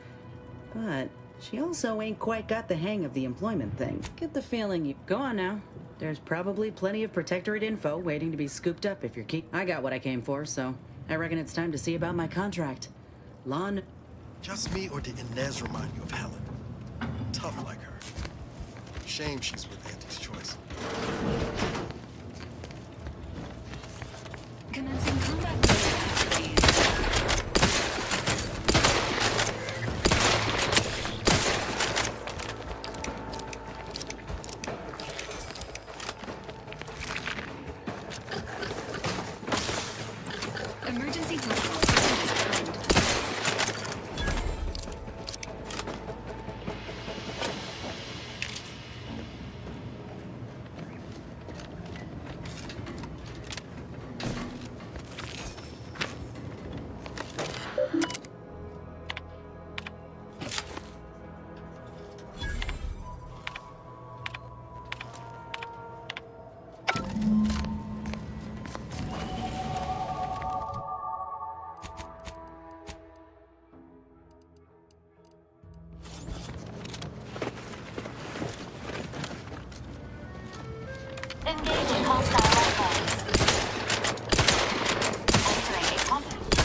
But she also ain't quite got the hang of the employment thing. Get the feeling you... Go on now. There's probably plenty of Protectorate info waiting to be scooped up if you're keen. I got what I came for, so I reckon it's time to see about my contract. Lon... Just me, or did Inez remind you of Helen? Tough like her. Shame she's with Auntie's choice. Commencing combat mode, please. Emergency protocol is primed. Engaging hostile weapons. Entering a combat.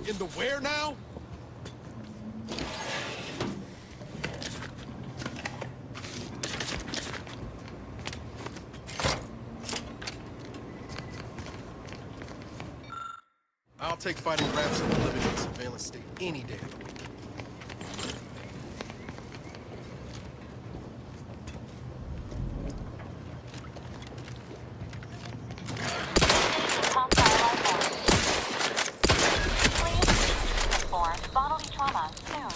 In the where now? I'll take fighting rats and living in a surveillance state any day of the week. Bodily trauma soon.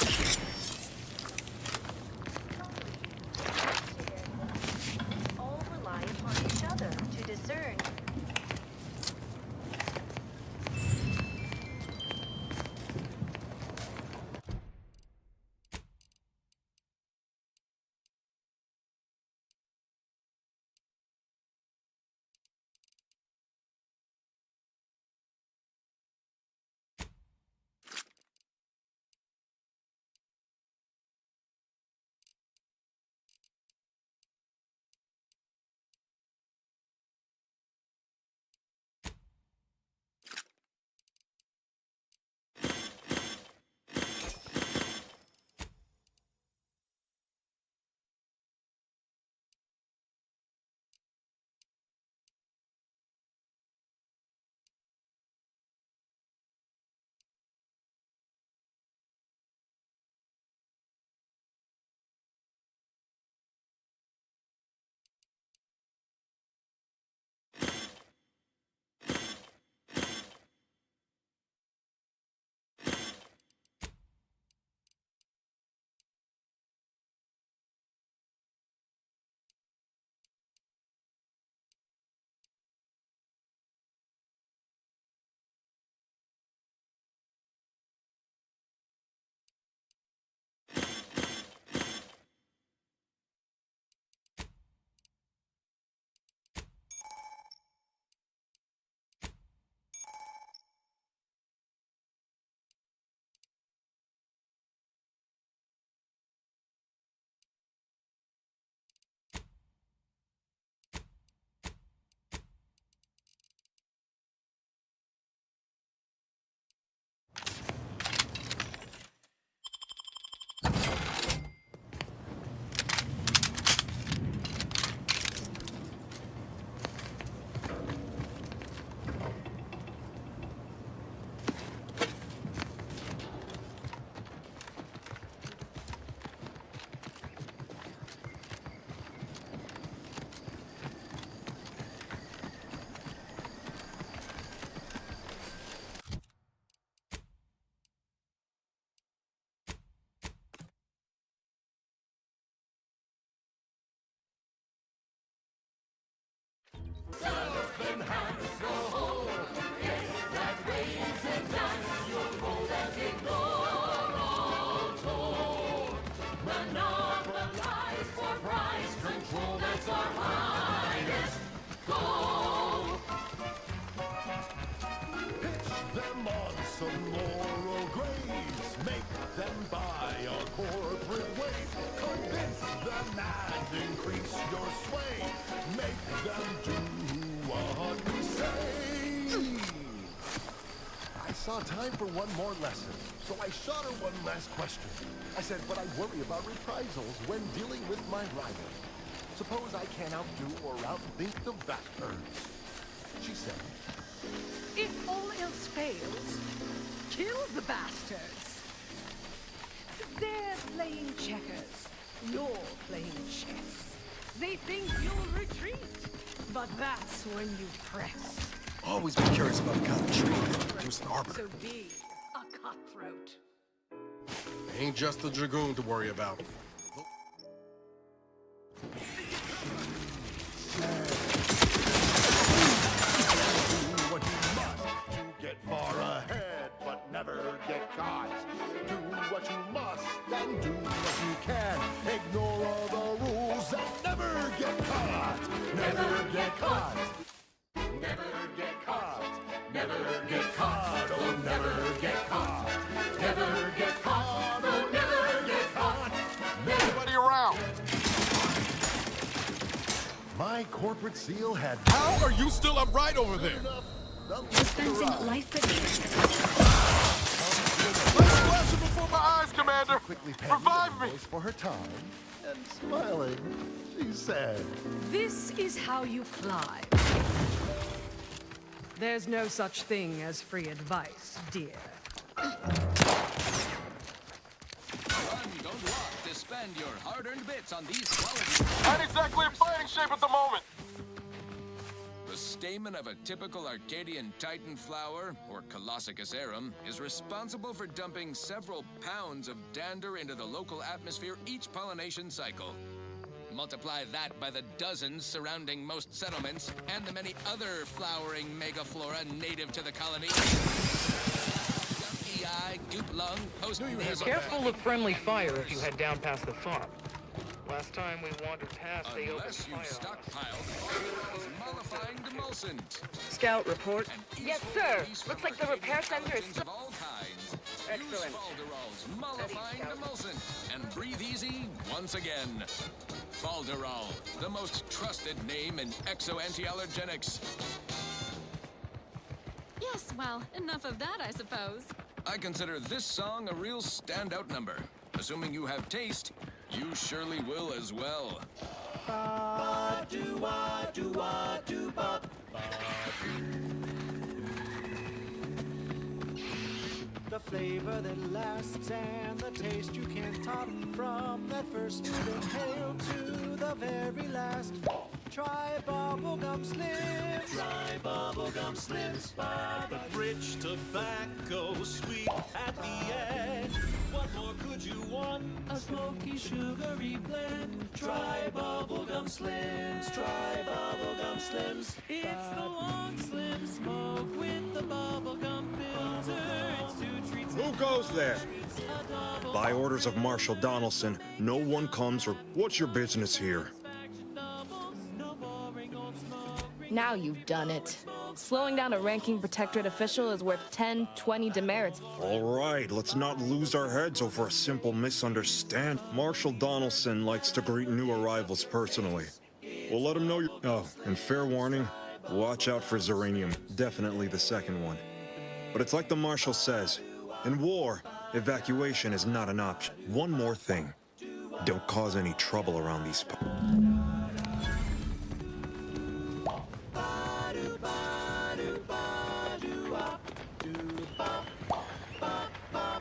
All rely upon each other to discern. Some moral graves, make them buy our corporate ways. Convince them and increase your sway. Make them do what we say. I saw time for one more lesson, so I shot her one last question. I said, but I worry about reprisals when dealing with my rival. Suppose I can't outdo or outthink the bastards. She said, if all else fails, kill the bastards. They're playing checkers. You're playing chess. They think you'll retreat, but that's when you press. always be curious about the kind of tree use an arbiter. So be a cutthroat. Ain't just the dragoon to worry about. What you must to get far ahead, but never get caught. Do what you must and do what you can. Ignore all the rules and never get caught. Never get caught. Never get caught. Never get caught. Oh, never get caught. Never get caught. Oh, never get caught. Nobody around. My corporate seal had... How are you still upright over there? Dispensing life Flash it before my eyes, Commander! Quickly Revive me! for her time, and smiling, she said, This is how you climb. There's no such thing as free advice, dear. Run, don't walk to spend your hard-earned bits on these qualities. Not exactly in fighting shape at the moment! The stamen of a typical Arcadian Titan flower, or Colossicus arum, is responsible for dumping several pounds of dander into the local atmosphere each pollination cycle. Multiply that by the dozens surrounding most settlements, and the many other flowering megaflora native to the colony. Gunky eye, goop lung, post Careful of friendly fire if you head down past the farm. Last time we wandered past, they opened Unless you fire. stockpiled mollifying demulcent. Scout report. Yes, sir. Looks like the repair center is Of all kinds. excellent. Use Falderall's mollifying demulcent and breathe easy once again. Falderall, the most trusted name in exo-anti-allergenics. Yes, well, enough of that, I suppose. I consider this song a real standout number. Assuming you have taste, you surely will as well. The flavor that lasts and the taste you can't top, from that first moving hail to the very last. Try bubblegum slims. Try bubblegum slims. The rich tobacco, sweet at the end. What more could you want? A smoky, sugary blend. Try bubblegum slims. Try bubblegum slims. It's the long slim smoke with the bubblegum filter. It's two treats. Who goes there? By orders of Marshal Donaldson, no one comes or what's your business here? Now you've done it. Slowing down a ranking protectorate official is worth 10, 20 demerits. All right, let's not lose our heads over a simple misunderstanding. Marshal Donaldson likes to greet new arrivals personally. We'll let him know you. Oh, and fair warning, watch out for Zeranium. Definitely the second one. But it's like the Marshal says, in war, evacuation is not an option. One more thing. Don't cause any trouble around these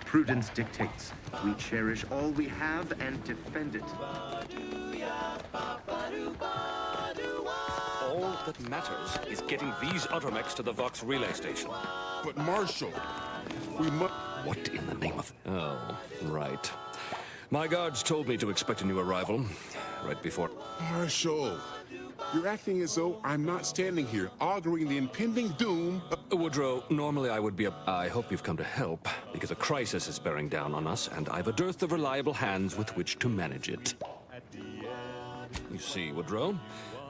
Prudence dictates. We cherish all we have and defend it. All that matters is getting these automex to the Vox relay station. But Marshal, we must... What in the name of... Oh, right. My guards told me to expect a new arrival right before... Marshal, you're acting as though I'm not standing here auguring the impending doom of... Woodrow, normally I would be I hope you've come to help, because a crisis is bearing down on us, and I've a dearth of reliable hands with which to manage it. You see, Woodrow,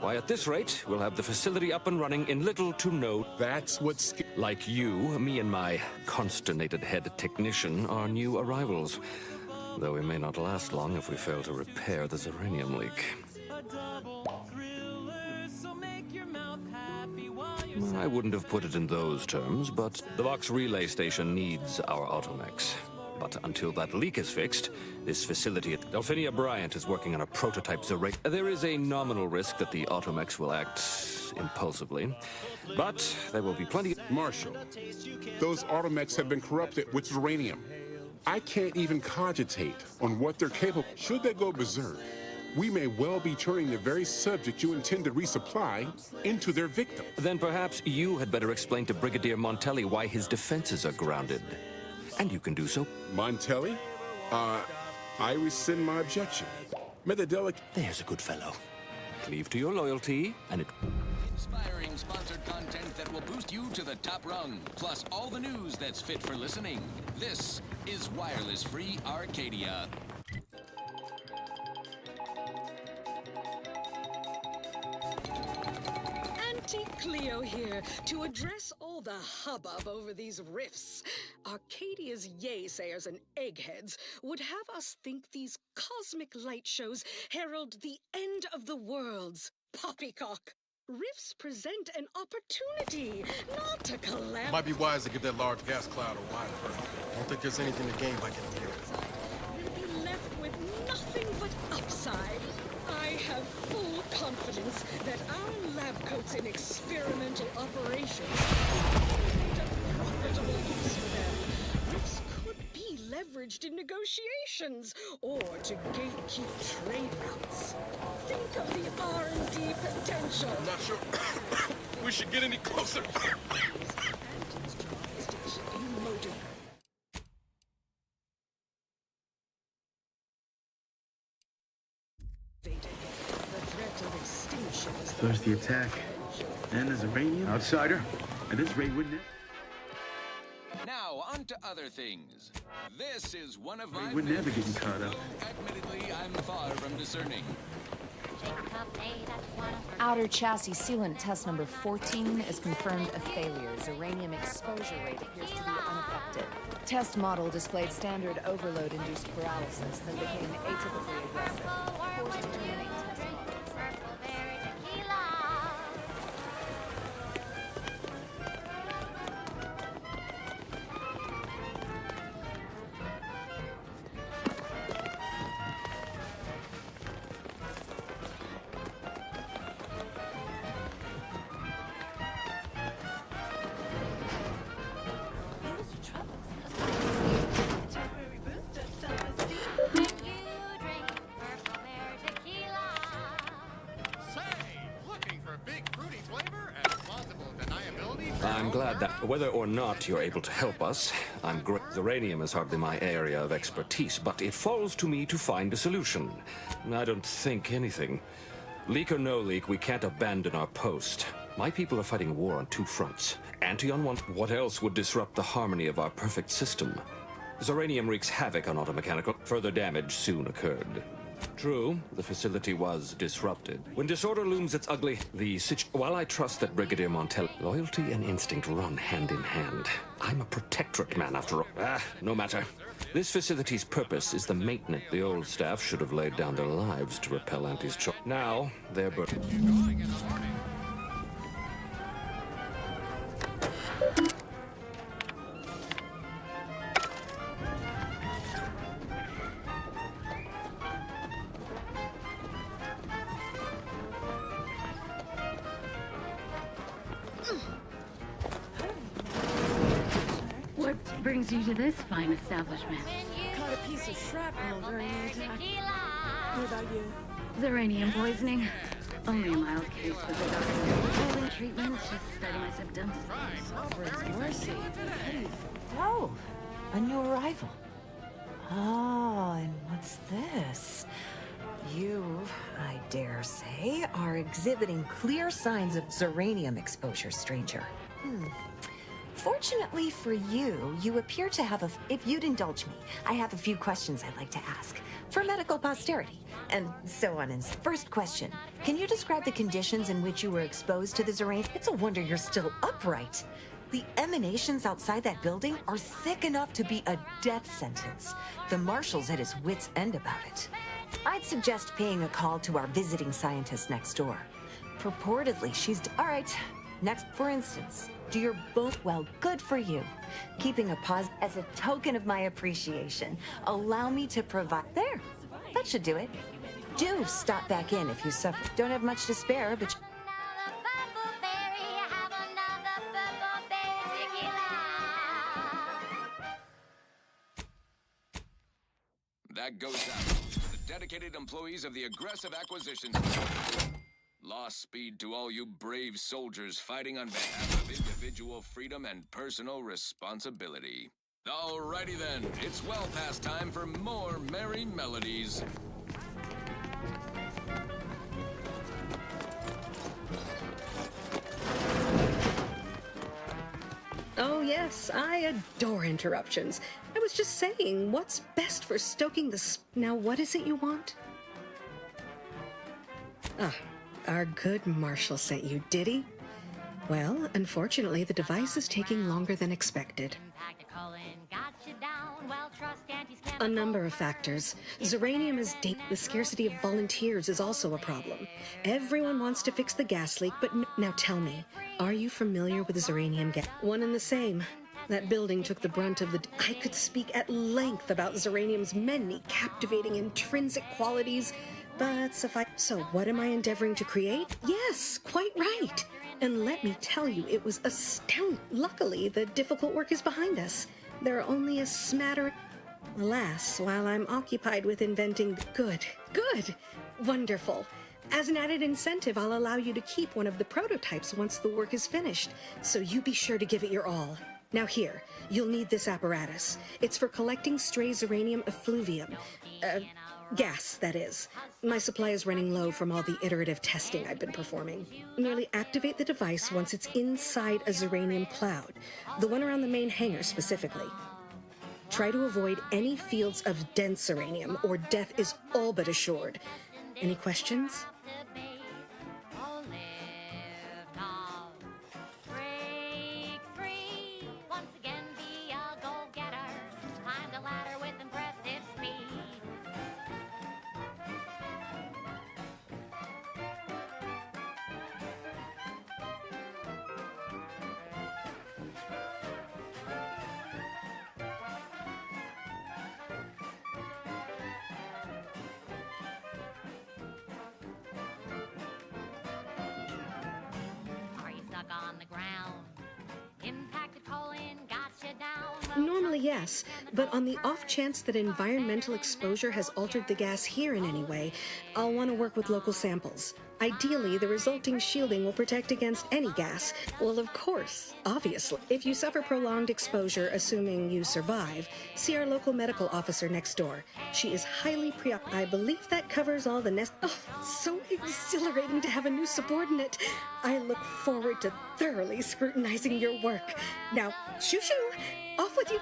why, at this rate, we'll have the facility up and running in little to no... That's what's... Like you, me and my consternated head technician are new arrivals. Though we may not last long if we fail to repair the Zeranium leak. I wouldn't have put it in those terms, but the Vox relay station needs our automex. But until that leak is fixed, this facility at Delphinia Bryant is working on a prototype Zeranium. There is a nominal risk that the automex will act impulsively, but there will be plenty... Marshal, those automex have been corrupted with Zeranium. I can't even cogitate on what they're capable. Should they go berserk, we may well be turning the very subject you intend to resupply into their victim. Then perhaps you had better explain to Brigadier Montelli why his defenses are grounded. And you can do so. Montelli? I rescind my objection. Metadelic... There's a good fellow. Cleave to your loyalty, and it... Inspiring sponsored content that will boost you to the top rung, plus all the news that's fit for listening. This is Wireless Free Arcadia. Auntie Cleo here to address all the hubbub over these rifts. Arcadia's yaysayers and eggheads would have us think these cosmic light shows herald the end of the worlds. Poppycock! Rifts present an opportunity, not a calamity. Might be wise to give that large gas cloud a wide berth. I don't think there's anything to gain by getting near it. We'll be left with nothing but upside. I have full confidence that our lab coats in experimental operations made a profitable use for them. Rifts could be leveraged in negotiations or to gatekeep trade routes. Think of the R&D potential. I'm not sure we should get any closer. Anton's job is to keep you motivated. The threat of extinction is First the attack, then there's a Iranian outsider. At this rate, wouldn't it? Now, on to other things. This is one of my We're never favorites, getting caught up. though admittedly, I'm far from discerning. Outer chassis sealant test number 14 is confirmed a failure. Uranium exposure rate appears to be unaffected. Test model displayed standard overload-induced paralysis, then became atypically aggressive. Forced to terminate test model. I'm glad that, whether or not you're able to help us, I'm great. Uranium is hardly my area of expertise, but it falls to me to find a solution. I don't think anything. Leak or no leak, we can't abandon our post. My people are fighting a war on two fronts. Anti on one. What else would disrupt the harmony of our perfect system? Uranium wreaks havoc on automechanical. Further damage soon occurred. True, the facility was disrupted. When disorder looms its ugly, while I trust that Brigadier Montel, loyalty and instinct run hand in hand. I'm a protectorate man after all. No matter. This facility's purpose is the maintenance. The old staff should have laid down their lives to repel Auntie's charge. Now, they're What brings you to this fine establishment? Caught a piece of shrapnel during the attack. What about you? Uranium poisoning. Only a mild case, but the doctor holding treatment, just studying my symptoms. Sovereign's mercy. Oh, a new arrival. Oh, and what's this? You, I dare say, are exhibiting clear signs of uranium exposure, stranger. Fortunately for you, you appear to have if you'd indulge me, I have a few questions I'd like to ask. For medical posterity, and so on. And first question, can you describe the conditions in which you were exposed to this uranium? It's a wonder you're still upright. The emanations outside that building are thick enough to be a death sentence. The marshal's at his wit's end about it. I'd suggest paying a call to our visiting scientist next door. Purportedly, she's... All right, next, for instance, do your both well, good for you. Keeping a pause as a token of my appreciation. Allow me to provide... There, that should do it. Do stop back in if you suffer. Don't have much to spare, but... That goes out to the dedicated employees of the Aggressive Acquisitions. Lost speed to all you brave soldiers fighting on behalf of individual freedom and personal responsibility. Alrighty then, it's well past time for more merry melodies. Oh yes, I adore interruptions. I was just saying, what's best for stoking the Now what is it you want? Ah, our good Marshal sent you, did he? Well, unfortunately, the device is taking longer than expected. Got you down, well, trust Auntie's A number of factors. Zeranium is the scarcity of volunteers is also a problem. Everyone wants to fix the gas leak, but now tell me, are you familiar with Zeranium gas? One and the same. That building took the brunt of the... I could speak at length about Zeranium's many captivating intrinsic qualities, but suffice... So what am I endeavoring to create? Yes, quite right. And let me tell you, it was astounding. Luckily, the difficult work is behind us. There are only a smattering... Alas, while I'm occupied with inventing... Good. Wonderful. As an added incentive, I'll allow you to keep one of the prototypes once the work is finished, so you be sure to give it your all. Now here, you'll need this apparatus. It's for collecting stray Zeranium effluvium. Gas, that is. My supply is running low from all the iterative testing I've been performing. Merely activate the device once it's inside a Zeranium cloud, the one around the main hangar specifically. Try to avoid any fields of dense Zeranium, or death is all but assured. Any questions? On the ground. Impacted colon got you down. Normally, yes, but on the off chance that environmental exposure has altered the gas here in any way, I'll want to work with local samples. Ideally, the resulting shielding will protect against any gas. Well, of course, obviously. If you suffer prolonged exposure, assuming you survive, see our local medical officer next door. She is highly preoccupied. I believe that covers all the Oh, so exhilarating to have a new subordinate. I look forward to thoroughly scrutinizing your work. Now, shoo-shoo, off with you.